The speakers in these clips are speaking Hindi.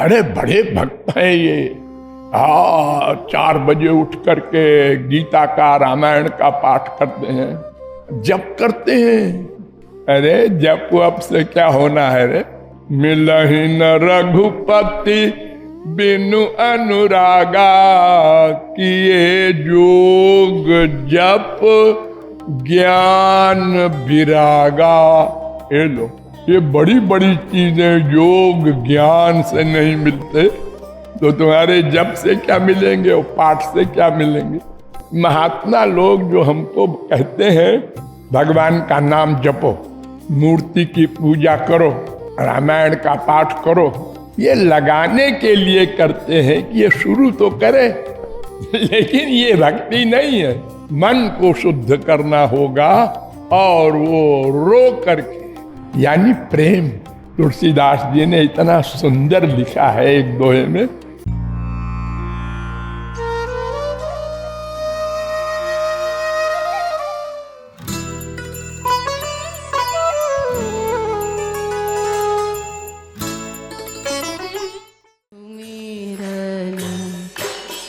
अरे बड़े भक्त हैं ये। 4 बजे उठ करके गीता का, रामायण का पाठ करते हैं, जप करते हैं। अरे जप वप से क्या होना है रे? मिलहि न रघुपति बिनु अनुरागा, किए जोग जप ज्ञान विरागा। ये लो, ये बड़ी बड़ी चीजें योग ज्ञान से नहीं मिलते तो तुम्हारे जप से क्या मिलेंगे और पाठ से क्या मिलेंगे? महात्मा लोग जो हमको कहते हैं भगवान का नाम जपो, मूर्ति की पूजा करो, रामायण का पाठ करो, ये लगाने के लिए करते हैं कि ये शुरू तो करे, लेकिन ये भक्ति नहीं है। मन को शुद्ध करना होगा और वो रो करके, यानी प्रेम। तुलसीदास जी ने इतना सुंदर लिखा है एक दोहे में,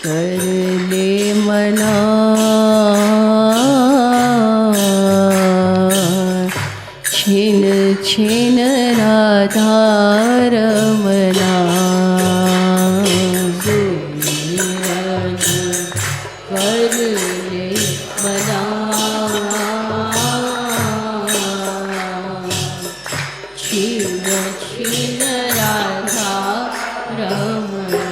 कर ले मना छिन छिन राधा रमना, कर ले मना छिन छिन राधा रमना।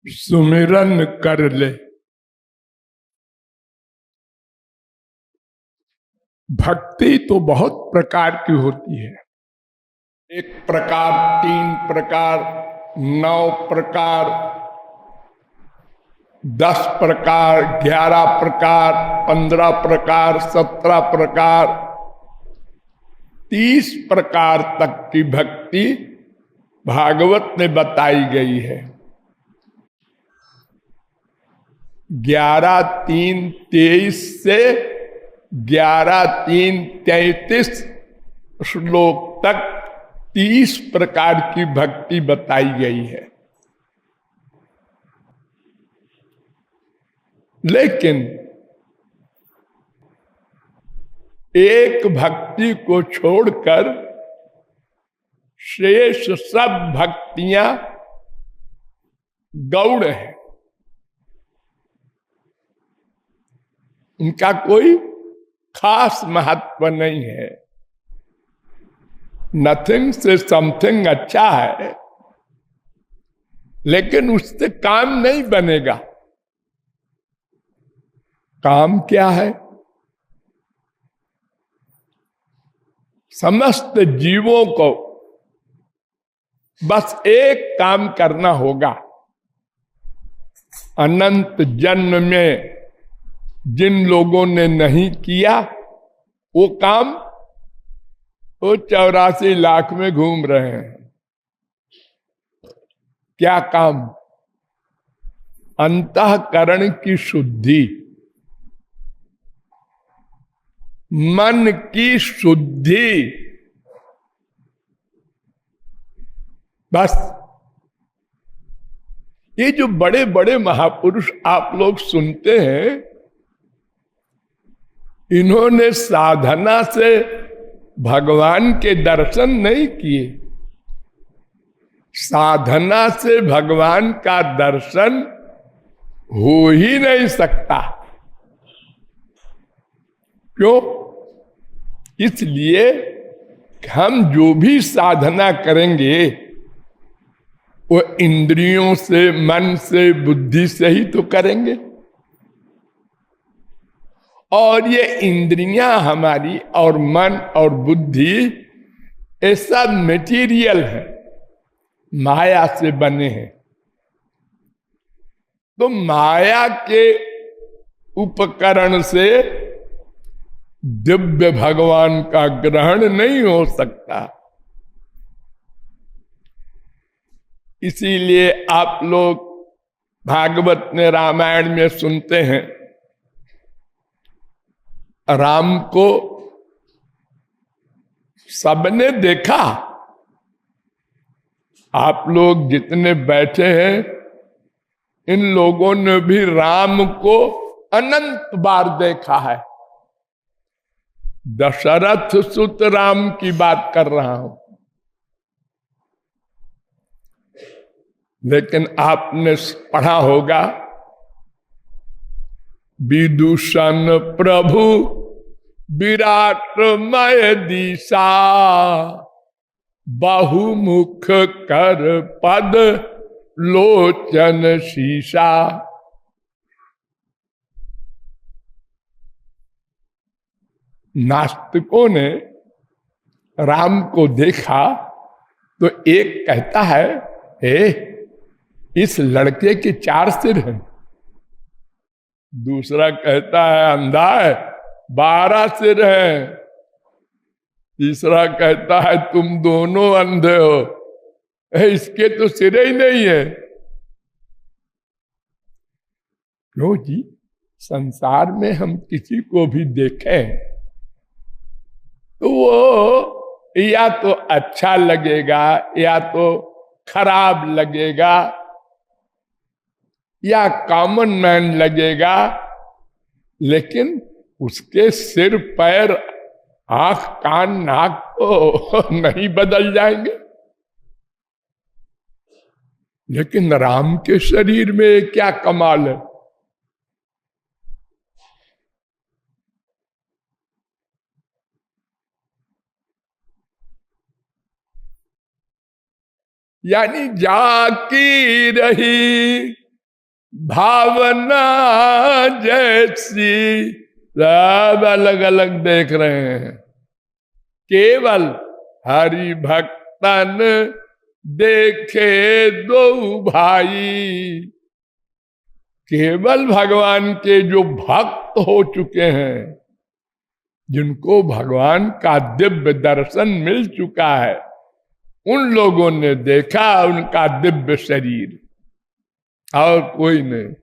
सुमिरन कर ले। भक्ति तो बहुत प्रकार की होती है। 1 प्रकार, 3 प्रकार, 9 प्रकार, 10 प्रकार, 11 प्रकार, 15 प्रकार, 17 प्रकार, 30 प्रकार तक की भक्ति भागवत में बताई गई है। 11-3-23 से 11-3-33 श्लोक तक 30 प्रकार की भक्ति बताई गई है। लेकिन एक भक्ति को छोड़कर शेष सब भक्तियां गौड़ है, उनका कोई खास महत्व नहीं है। नथिंग से समथिंग अच्छा है, लेकिन उससे काम नहीं बनेगा। काम क्या है? समस्त जीवों को बस एक काम करना होगा। अनंत जन्म में जिन लोगों ने नहीं किया वो काम, वो 84 लाख में घूम रहे हैं। क्या काम? अंतःकरण की शुद्धि, मन की शुद्धि, बस। ये जो बड़े बड़े महापुरुष आप लोग सुनते हैं, इन्होंने साधना से भगवान के दर्शन नहीं किए। साधना से भगवान का दर्शन हो ही नहीं सकता। क्यों? इसलिए हम जो भी साधना करेंगे वो इंद्रियों से, मन से, बुद्धि से ही तो करेंगे। और ये इंद्रियां हमारी और मन और बुद्धि ये सब मटेरियल है, माया से बने हैं। तो माया के उपकरण से दिव्य भगवान का ग्रहण नहीं हो सकता। इसीलिए आप लोग भागवत में, रामायण में सुनते हैं, राम को सबने देखा आप लोग जितने बैठे हैं, इन लोगों ने भी राम को अनंत बार देखा है। दशरथ सुत राम की बात कर रहा हूं। लेकिन आपने पढ़ा होगा, विदूषण प्रभु विराटमय दिशा, बहुमुख कर पद लोचन शीशा। नास्तिकों ने राम को देखा तो एक कहता है, इस लड़के के 4 सिर हैं। दूसरा कहता है अंधा है, 12 सिर हैं। तीसरा कहता है तुम दोनों अंधे हो, इसके तो सिर ही नहीं है। क्यों जी? संसार में हम किसी को भी देखें तो वो या तो अच्छा लगेगा या तो खराब लगेगा या कॉमन मैन लगेगा, लेकिन उसके सिर पैर आंख कान नाक तो नहीं बदल जाएंगे। लेकिन राम के शरीर में क्या कमाल है। यानी जाकी रही भावना जैसी, सब अलग अलग देख रहे हैं। केवल हरि भक्तन देखे दो भाई। केवल भगवान के जो भक्त हो चुके हैं, जिनको भगवान का दिव्य दर्शन मिल चुका है, उन लोगों ने देखा उनका दिव्य शरीर, और कोई नहीं।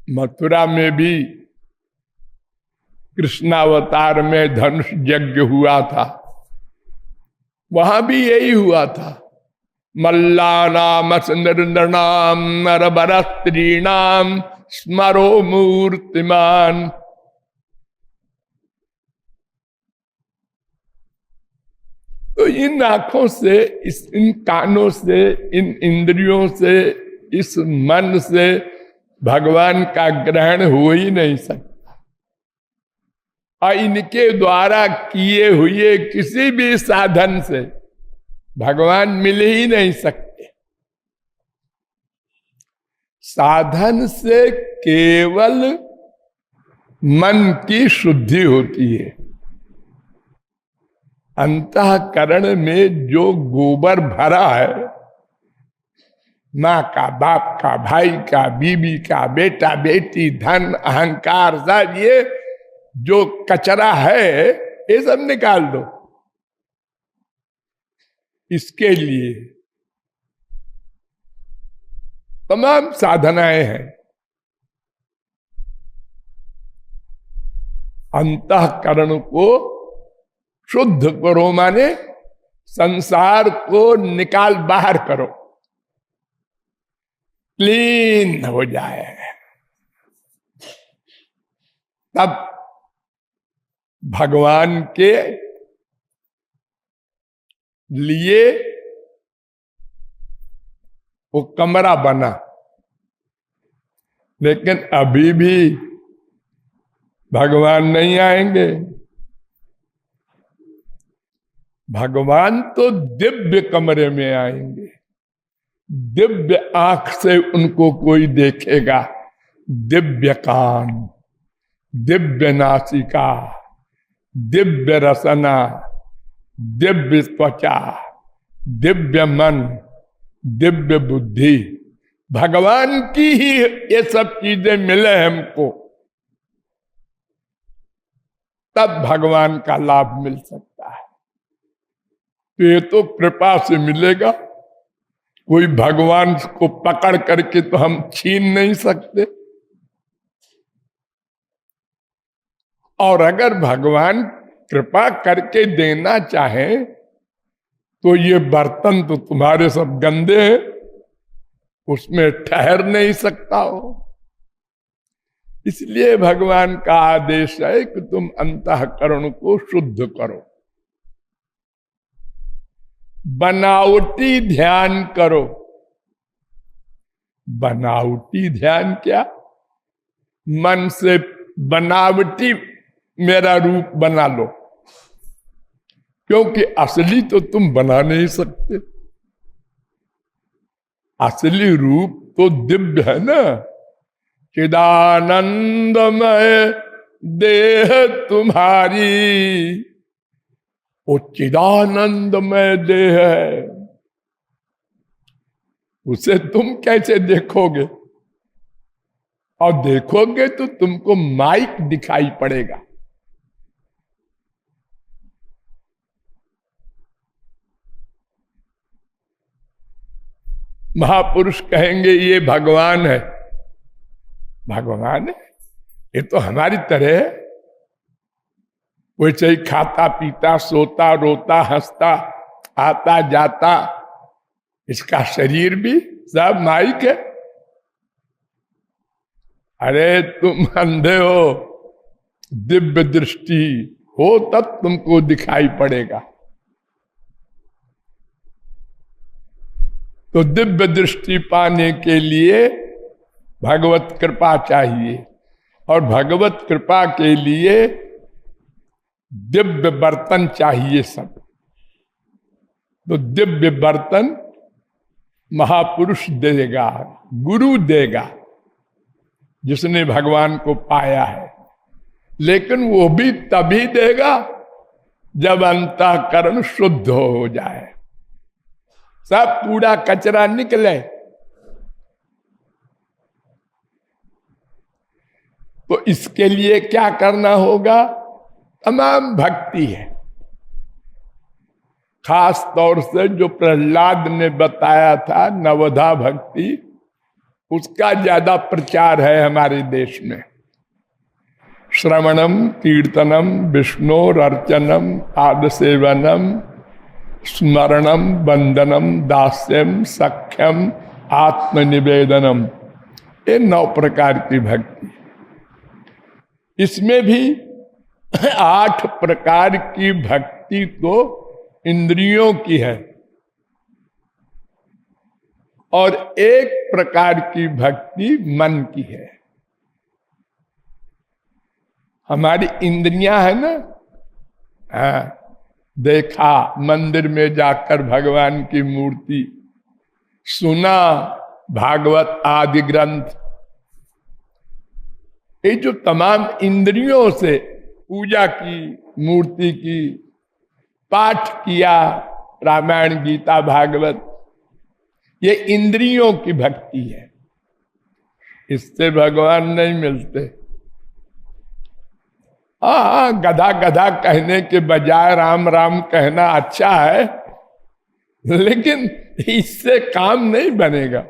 मथुरा में भी कृष्णावतार में धनुष यज्ञ हुआ था, वहां भी यही हुआ था। मल्लानाम नृणाम नरबर स्त्रीणाम स्मरो मूर्तिमान। तो इन आंखों से, इन कानों से, इन इंद्रियों से, इस मन से भगवान का ग्रहण हो ही नहीं सकता। और इनके द्वारा किए हुए किसी भी साधन से भगवान मिल ही नहीं सकते। साधन से केवल मन की शुद्धि होती है। अंतःकरण में जो गोबर भरा है, माँ का, बाप का, भाई का, बीबी का, बेटा बेटी, धन अहंकार, सब ये जो कचरा है, ये सब निकाल दो। इसके लिए तमाम साधनाएं हैं। अंतःकरण को शुद्ध करो, माने संसार को निकाल बाहर करो, क्लीन हो जाए, तब भगवान के लिए वो कमरा बना। लेकिन अभी भी भगवान नहीं आएंगे। भगवान तो दिव्य कमरे में आएंगे। दिव्य आंख से उनको कोई देखेगा, दिव्य कान, दिव्य नासिका, दिव्य रसना, दिव्य त्वचा, दिव्य मन, दिव्य बुद्धि। भगवान की ही ये सब चीजें मिले हमको, तब भगवान का लाभ मिल सकता है। तो ये तो कृपा से मिलेगा, कोई भगवान को पकड़ करके तो हम छीन नहीं सकते। और अगर भगवान कृपा करके देना चाहे तो ये बर्तन तो तुम्हारे सब गंदे हैं, उसमें ठहर नहीं सकता हो। इसलिए भगवान का आदेश है कि तुम अंतःकरण को शुद्ध करो, बनावटी ध्यान करो। बनावटी ध्यान क्या? मन से बनावटी मेरा रूप बना लो, क्योंकि असली तो तुम बना नहीं सकते। असली रूप तो दिव्य है ना। चिदानंदमय देह तुम्हारी, वो चिदानंदमय देह है, उसे तुम कैसे देखोगे? और देखोगे तो तुमको माइक दिखाई पड़ेगा। महापुरुष कहेंगे ये भगवान है। भगवान है, ये तो हमारी तरह है, वैसे ही खाता पीता सोता रोता हंसता आता जाता, इसका शरीर भी सब माइक है। अरे तुम अंधे हो, दिव्य दृष्टि हो तब तुमको दिखाई पड़ेगा। तो दिव्य दृष्टि पाने के लिए भगवत कृपा चाहिए, और भगवत कृपा के लिए दिव्य बर्तन चाहिए सब। तो दिव्य बर्तन महापुरुष देगा, गुरु देगा, जिसने भगवान को पाया है। लेकिन वो भी तभी देगा जब अंतःकरण शुद्ध हो जाए, सब कूड़ा कचरा निकले। तो इसके लिए क्या करना होगा? तमाम भक्ति है। खास तौर से जो प्रहलाद ने बताया था नवधा भक्ति, उसका ज्यादा प्रचार है हमारे देश में। श्रवणम कीर्तनम विष्णोरर्चनम पादसेवनम स्मरणम वंदनम दास्यम सख्यम आत्मनिवेदनम, ये 9 प्रकार की भक्ति। इसमें भी 8 प्रकार की भक्ति तो इंद्रियों की है, और 1 प्रकार की भक्ति मन की है। हमारी इंद्रियां है ना, हाँ, देखा मंदिर में जाकर भगवान की मूर्ति, सुना भागवत आदि ग्रंथ, ये जो तमाम इंद्रियों से पूजा की, मूर्ति की, पाठ किया रामायण गीता भागवत, ये इंद्रियों की भक्ति है। इससे भगवान नहीं मिलते। हाँ, गधा गधा कहने के बजाय राम राम कहना अच्छा है, लेकिन इससे काम नहीं बनेगा,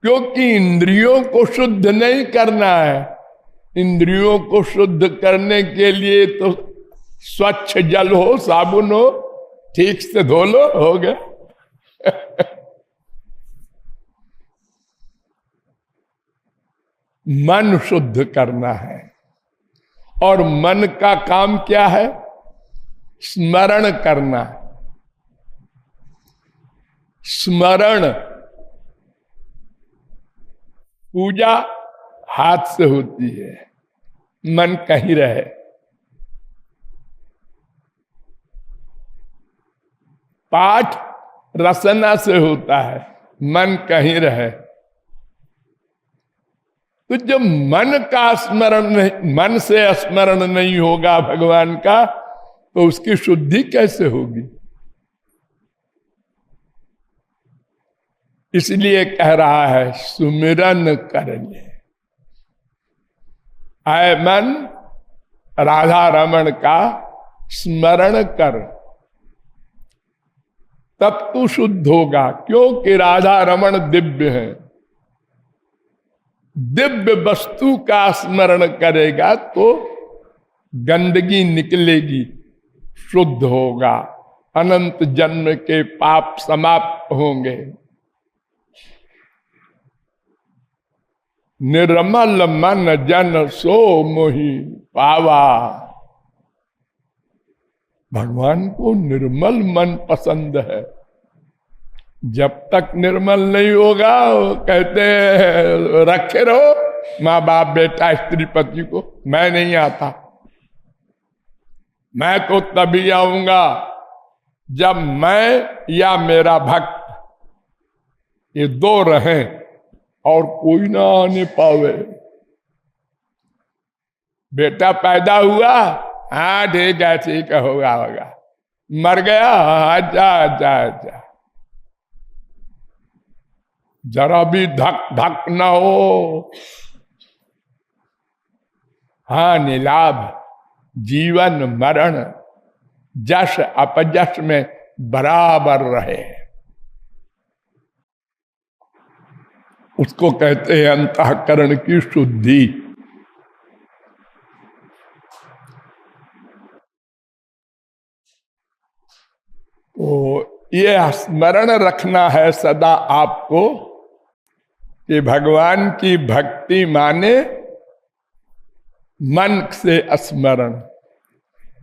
क्योंकि इंद्रियों को शुद्ध नहीं करना है। इंद्रियों को शुद्ध करने के लिए तो स्वच्छ जल हो, साबुन हो, ठीक से धो लो, हो गया। मन शुद्ध करना है, और मन का काम क्या है? स्मरण करना। स्मरण, पूजा हाथ से होती है, मन कहीं रहे। पाठ रसना से होता है, मन कहीं रहे। तो जब मन का स्मरण नहीं, मन से स्मरण नहीं होगा भगवान का, तो उसकी शुद्धि कैसे होगी? इसलिए कह रहा है सुमिरन कर ले। आए मन, राधा रमण का स्मरण कर, तब तू शुद्ध होगा, क्योंकि राधा रमण दिव्य है। दिव्य वस्तु का स्मरण करेगा तो गंदगी निकलेगी, शुद्ध होगा, अनंत जन्म के पाप समाप्त होंगे। निर्मल मन जन सो मोहि पावा। भगवान को निर्मल मन पसंद है। जब तक निर्मल नहीं होगा वो कहते हैं रखे रहो माँ बाप बेटा स्त्री पति को, मैं नहीं आता। मैं तो तभी आऊंगा जब मैं या मेरा भक्त ये दो रहें और कोई ना आने पावे। बेटा पैदा हुआ, हाँ ठीक है होगा। मर गया, अच्छा अच्छा अच्छा। जरा भी धक धक न हो। हाँ निलाभ, जीवन मरण, जश अपजश में बराबर रहे, उसको कहते हैं अंतःकरण की शुद्धि। तो ये स्मरण रखना है सदा आपको कि भगवान की भक्ति माने मन से स्मरण।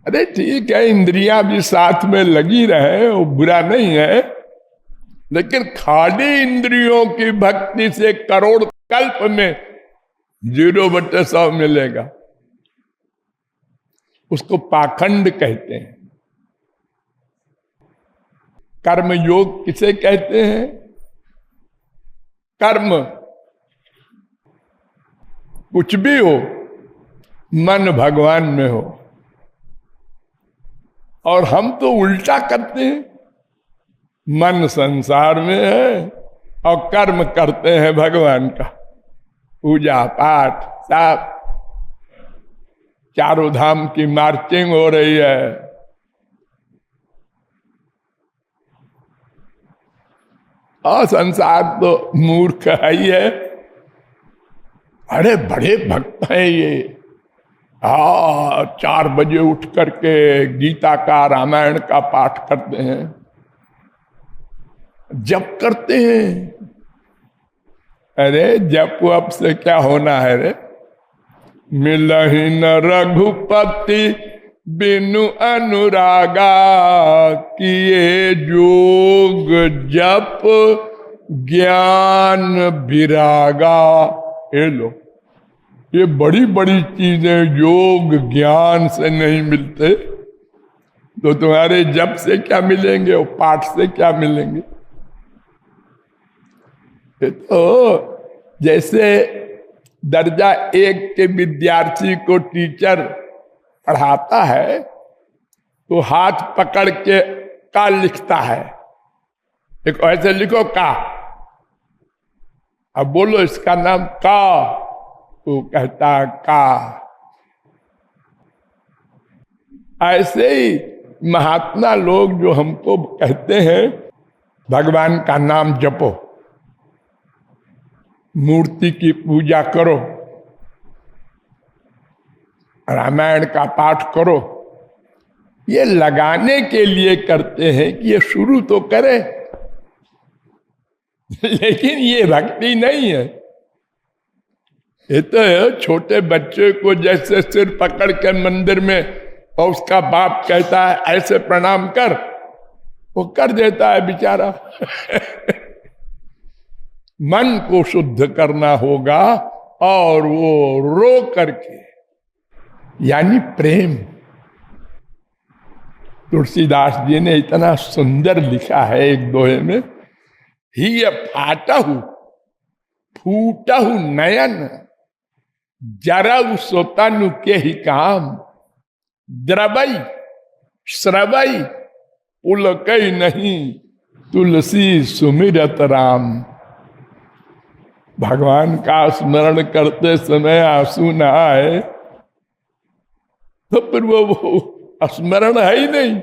अरे ठीक है इंद्रियां भी साथ में लगी रहे, वो बुरा नहीं है, लेकिन खाली इंद्रियों की भक्ति से करोड़ कल्प में 0/100 मिलेगा। उसको पाखंड कहते हैं। कर्म योग किसे कहते हैं? कर्म कुछ भी हो, मन भगवान में हो। और हम तो उल्टा करते हैं, मन संसार में है और कर्म करते हैं भगवान का। पूजा पाठ सब, चारों धाम की मार्चिंग हो रही है। और संसार तो मूर्ख है ही है। अरे बड़े भक्त हैं ये, 4 बजे उठ करके गीता का रामायण का पाठ करते हैं, जप करते हैं। अरे जप वप से क्या होना है रे? मिलहि न रघुपति बिनु अनुरागा, किए जोग जप ज्ञान विरागा। ये लो, ये बड़ी बड़ी चीजें योग ज्ञान से नहीं मिलते, तो तुम्हारे जप से क्या मिलेंगे और पाठ से क्या मिलेंगे? तो जैसे दर्जा 1 के विद्यार्थी को टीचर पढ़ाता है तो हाथ पकड़ के का लिखता है, एक ऐसे लिखो का, अब बोलो इसका नाम का, तो कहता का। ऐसे ही महात्मा लोग जो हमको कहते हैं भगवान का नाम जपो, मूर्ति की पूजा करो, रामायण का पाठ करो, ये लगाने के लिए करते हैं कि ये शुरू तो करे, लेकिन ये भक्ति नहीं है। ये तो छोटे बच्चे को जैसे सिर पकड़ के मंदिर में और उसका बाप कहता है ऐसे प्रणाम कर, वो कर देता है बेचारा। मन को शुद्ध करना होगा और वो रो करके, यानी प्रेम। तुलसीदास जी ने इतना सुंदर लिखा है एक दोहे में, ही फाटहु फूटहु नयन, जरऊ सोतनु के ही काम, द्रवई श्रवई पुलकई नहीं, तुलसी सुमिरत राम। भगवान का स्मरण करते समय आंसू न आए तो फिर वो स्मरण है ही नहीं।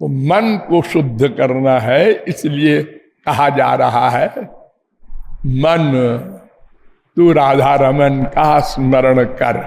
तो मन को शुद्ध करना है, इसलिए कहा जा रहा है मन तू राधा रमन का स्मरण कर।